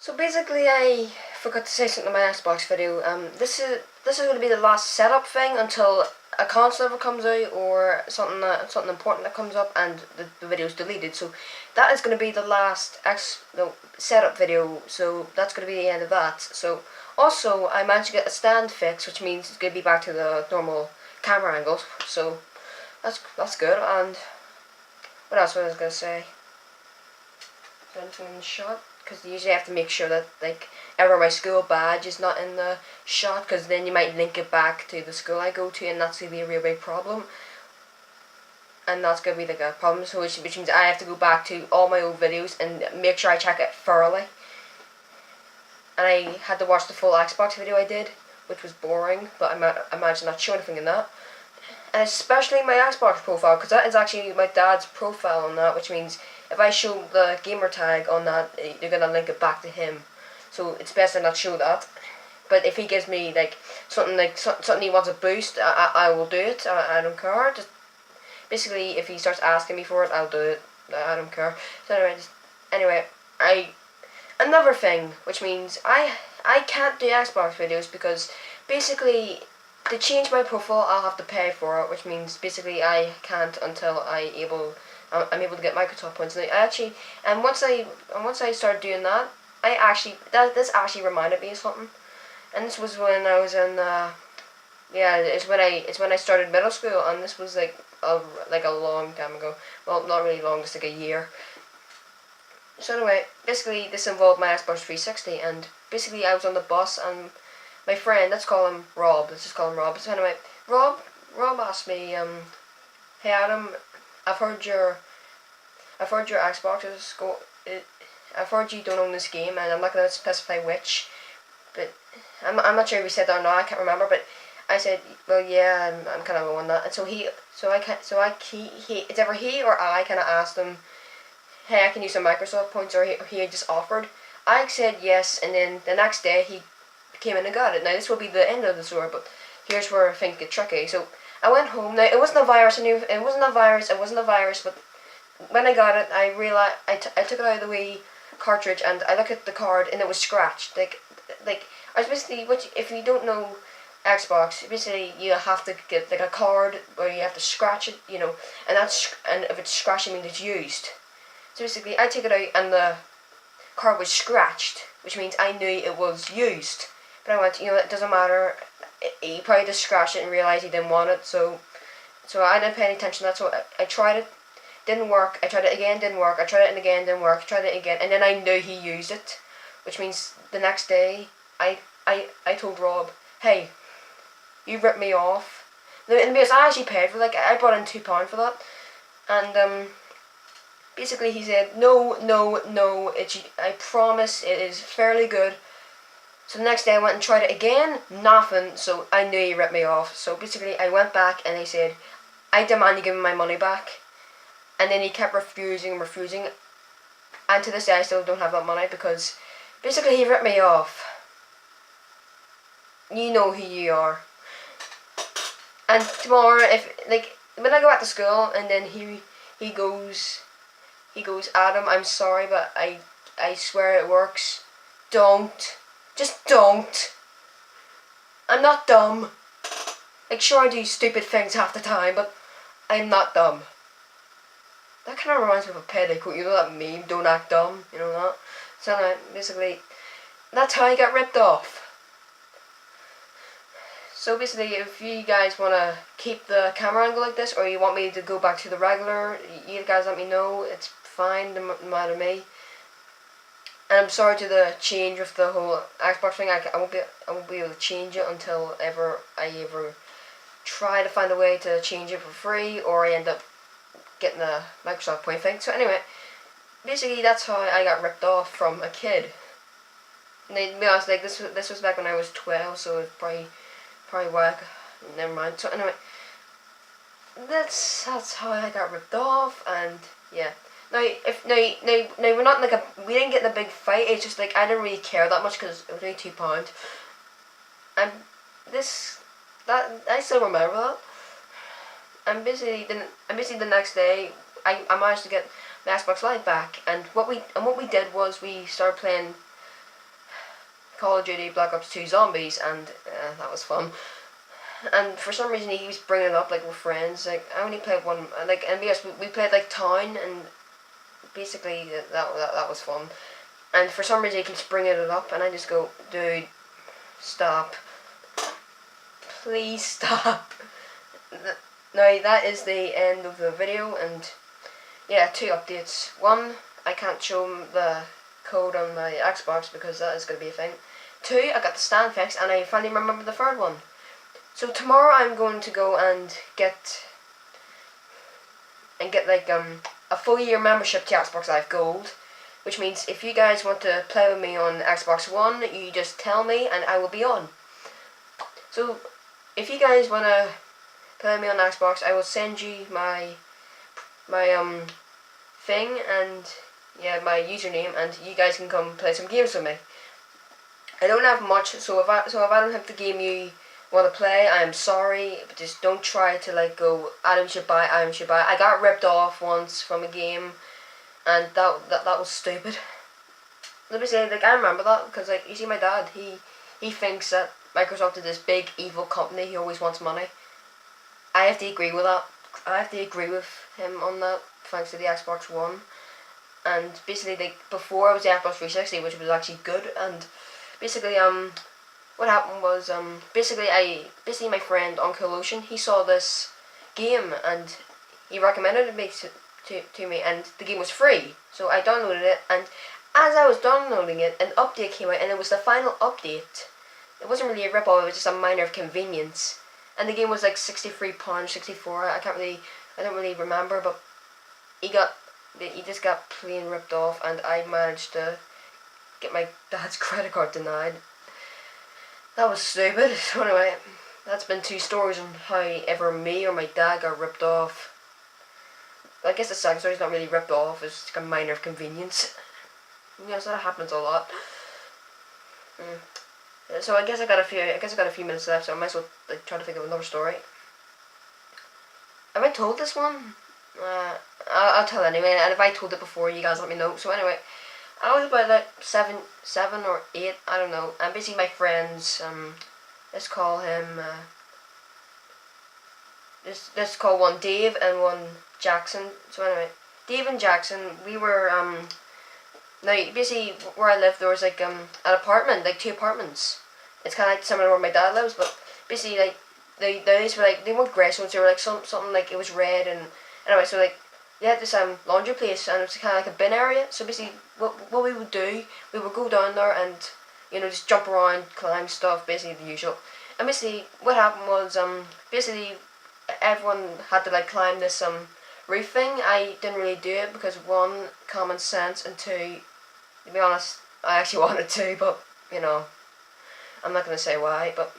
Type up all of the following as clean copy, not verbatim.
So basically, I forgot to say something in my Xbox video. This is going to be the last setup thing until a console ever comes out or something important that comes up and the video's deleted. So that is going to be the last setup video. So that's going to be the end of that. So also I managed to get a stand fix, which means it's going to be back to the normal camera angles. So that's good. And what else was I going to say? Anything in the shot, because you usually have to make sure that ever my school badge is not in the shot, because then you might link it back to the school I go to, and that's gonna be a real big problem. And that's gonna be a problem. So which means I have to go back to all my old videos and make sure I check it thoroughly. And I had to watch the full Xbox video I did, which was boring, but I managed to not show anything in that. And especially my Xbox profile, because that is actually my dad's profile on that, which means if I show the gamer tag on that, they're gonna link it back to him. So it's best to not show that. But if he gives me something he wants a boost, I will do it. I don't care. Just basically, if he starts asking me for it, I'll do it. I don't care. So anyway, another thing, which means I can't do Xbox videos because basically to change my profile I'll have to pay for it, which means basically I can't until I'm able to get Microsoft points. And once I started doing that, this actually reminded me of something. And this was when I was in it's when I started middle school, and this was a long time ago. Well, not really long, just like a year. So anyway, basically this involved my Xbox 360, and basically I was on the bus and my friend, let's call him Rob. Let's just call him Rob. So anyway, Rob asked me, "Hey Adam, I've heard your Xbox is I've heard you don't own this game, and I'm not gonna specify which, but I'm not sure if he said that or not. I can't remember, but I said, well, yeah, I'm kind of on that, and it's either he or I kind of asked him, hey, I can use some Microsoft points, or he had just offered. I said yes, and then the next day he came in and got it. Now this will be the end of the story, but here's where things get tricky. So I went home. Now it wasn't a virus. It wasn't a virus. But when I got it, I realized I took it out of the Wii cartridge and I looked at the card and it was scratched. I was basically if you don't know Xbox, basically you have to get a card where you have to scratch it, and if it's scratched, it means it's used. So basically, I took it out and the card was scratched, which means I knew it was used. But I went, it doesn't matter. He probably just scratched it and realized he didn't want it, so I didn't pay any attention. That's what I tried it, didn't work. I tried it again, didn't work. I tried it again, didn't work. I tried it again, and then I knew he used it, which means the next day I told Rob, hey, you ripped me off. And because I actually paid for I brought in £2 for that, and basically he said, no, I promise it is fairly good. So the next day I went and tried it again, nothing, so I knew he ripped me off. So basically I went back and he said, I demand you give me my money back. And then he kept refusing, and to this day I still don't have that money because basically he ripped me off. You know who you are. And tomorrow, when I go back to school and then he goes, Adam, I'm sorry, but I swear it works. Just don't. I'm not dumb. Sure, I do stupid things half the time, but I'm not dumb. That kind of reminds me of a petticoat, that meme, don't act dumb, that? So basically, that's how I got ripped off. So basically, if you guys want to keep the camera angle like this, or you want me to go back to the regular, you guys let me know. It's fine, no matter to me. And I'm sorry to the change with the whole Xbox thing. I won't be able to change it until I try to find a way to change it for free, or I end up getting a Microsoft point thing. So anyway, basically that's how I got ripped off from a kid. And to be honest, this was back when I was 12, so it's probably whack. Never mind. So anyway, that's how I got ripped off, and yeah. Now we're not we didn't get in a big fight. It's just I didn't really care that much because it was only £2. And I still remember that. And basically the next day I managed to get the Xbox Live back, and what we did was we started playing Call of Duty Black Ops 2 Zombies, and that was fun. And for some reason he was bringing it up like with friends. Like I only played one, like NBS. We played like Town, and basically that was fun. And for some reason he keeps bringing it up, and I just go, dude, stop, please stop. Now that is the end of the video, and yeah, 2 updates. One, I can't show the code on my Xbox because that is going to be a thing. 2, I got the stand fixed, and I finally remember the 3rd one. So tomorrow I'm going to go and get like a full year membership to Xbox Live Gold, which means if you guys want to play with me on Xbox One, you just tell me and I will be on. So if you guys want to play with me on Xbox, I will send you my thing and yeah, my username, and you guys can come play some games with me. I don't have much, so if I don't have the game you want to play, I am sorry, but just don't try to like go Adam should buy. I got ripped off once from a game, and that was stupid. Let me say, like I remember that because like you see my dad, he thinks that Microsoft is this big evil company. He always wants money. I have to agree with that. I have to agree with him on that, thanks to the Xbox One. And basically, like before, it was the Xbox 360, which was actually good. And basically, what happened was basically my friend Uncle Ocean, he saw this game and he recommended it to me, and the game was free, so I downloaded it. And as I was downloading it, an update came out, and it was the final update. It wasn't really a rip-off; it was just a minor convenience. And the game was like £63, 64. I don't really remember, but he just got plain ripped off, and I managed to get my dad's credit card denied. That was stupid. So anyway, that's been 2 stories on how ever me or my dad got ripped off. I guess the second story's not really ripped off, it's just a minor convenience. Yes, that happens a lot. So I guess I got a few minutes left, so I might as well like try to think of another story. Have I told this one? I'll tell anyway, and if I told it before, you guys let me know. So anyway, I was about like 7 or 8, I don't know. And basically my friends, let's call him, let's call one Dave and one Jackson. So anyway, Dave and Jackson, we were, now basically where I lived there was like an apartment, like 2 apartments. It's kind of like similar to where my dad lives, but basically like, these were like, they weren't grey ones, they were like something like, it was red, and anyway, so like, they had this laundry place, and it was kind of like a bin area. So basically, what we would do, we would go down there and, you know, just jump around, climb stuff, basically the usual. And basically, what happened was, basically, everyone had to like climb this roof thing. I didn't really do it because 1, common sense, and 2, to be honest, I actually wanted to, but you know, I'm not gonna say why. But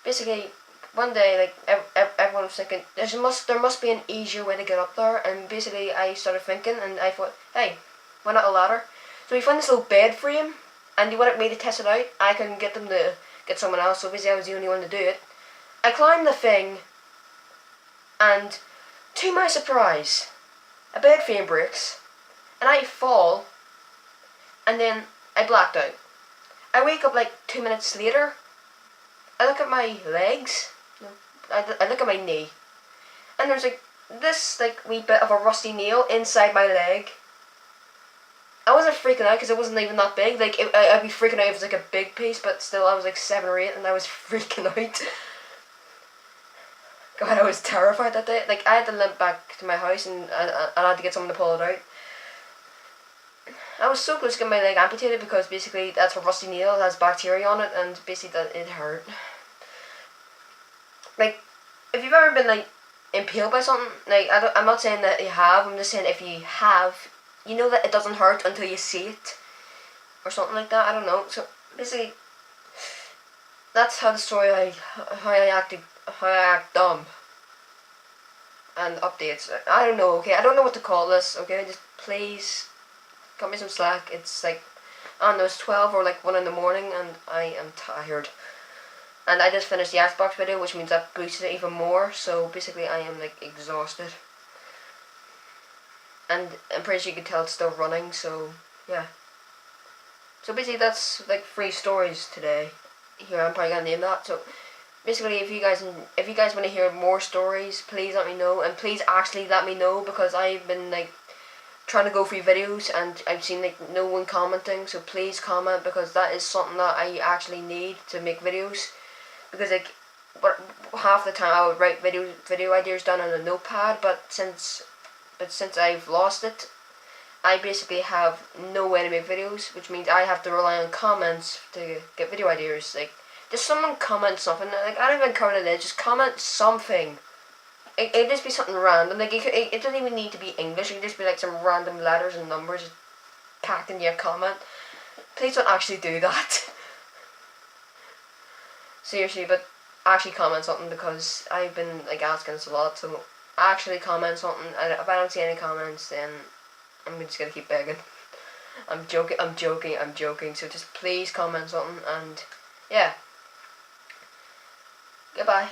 basically, one day, like everyone was thinking, there must be an easier way to get up there, and basically I started thinking, and I thought, hey, why not a ladder? So we found this little bed frame, and they wanted me to test it out. I couldn't get them to get someone else, so basically I was the only one to do it. I climbed the thing, and to my surprise, a bed frame breaks, and I fall, and then I blacked out. I wake up like 2 minutes later. I look at my legs. I look at my knee, and there's like this like wee bit of a rusty nail inside my leg. I wasn't freaking out because it wasn't even that big. Like I'd be freaking out if it was like a big piece, but still I was like 7 or 8, and I was freaking out. God, I was terrified that day. Like I had to limp back to my house, and I had to get someone to pull it out. I was so close to getting my leg amputated because basically that's a rusty nail, it has bacteria on it, and basically it hurt. Like, if you've ever been like impaled by something, like I'm not saying that you have. I'm just saying if you have, you know that it doesn't hurt until you see it, or something like that. I don't know. So basically, that's how the story how I act dumb. And updates. I don't know. Okay, I don't know what to call this. Okay, just please cut me some slack. It's like, I don't know, it's 12 or like 1 in the morning, and I am tired. And I just finished the Xbox video, which means that boosted it even more, so basically I am like exhausted. And I'm pretty sure you can tell it's still running, so yeah. So basically that's like 3 stories today. Here, I'm probably gonna name that. So basically, if you guys want to hear more stories, please let me know, and please actually let me know, because I've been like trying to go through videos and I've seen like no one commenting. So please comment, because that is something that I actually need to make videos. Because like, half the time I would write video ideas down on a notepad, but since I've lost it, I basically have no way to make videos, which means I have to rely on comments to get video ideas. Like, just someone comment something. Like, I don't even comment it. Just comment something. It'd just be something random. Like, it doesn't even need to be English. It could just be like some random letters and numbers packed in your comment. Please don't actually do that. Seriously, but actually comment something, because I've been like asking this a lot. So actually comment something. And if I don't see any comments, then I'm just gonna keep begging. I'm joking. So just please comment something, and yeah. Goodbye.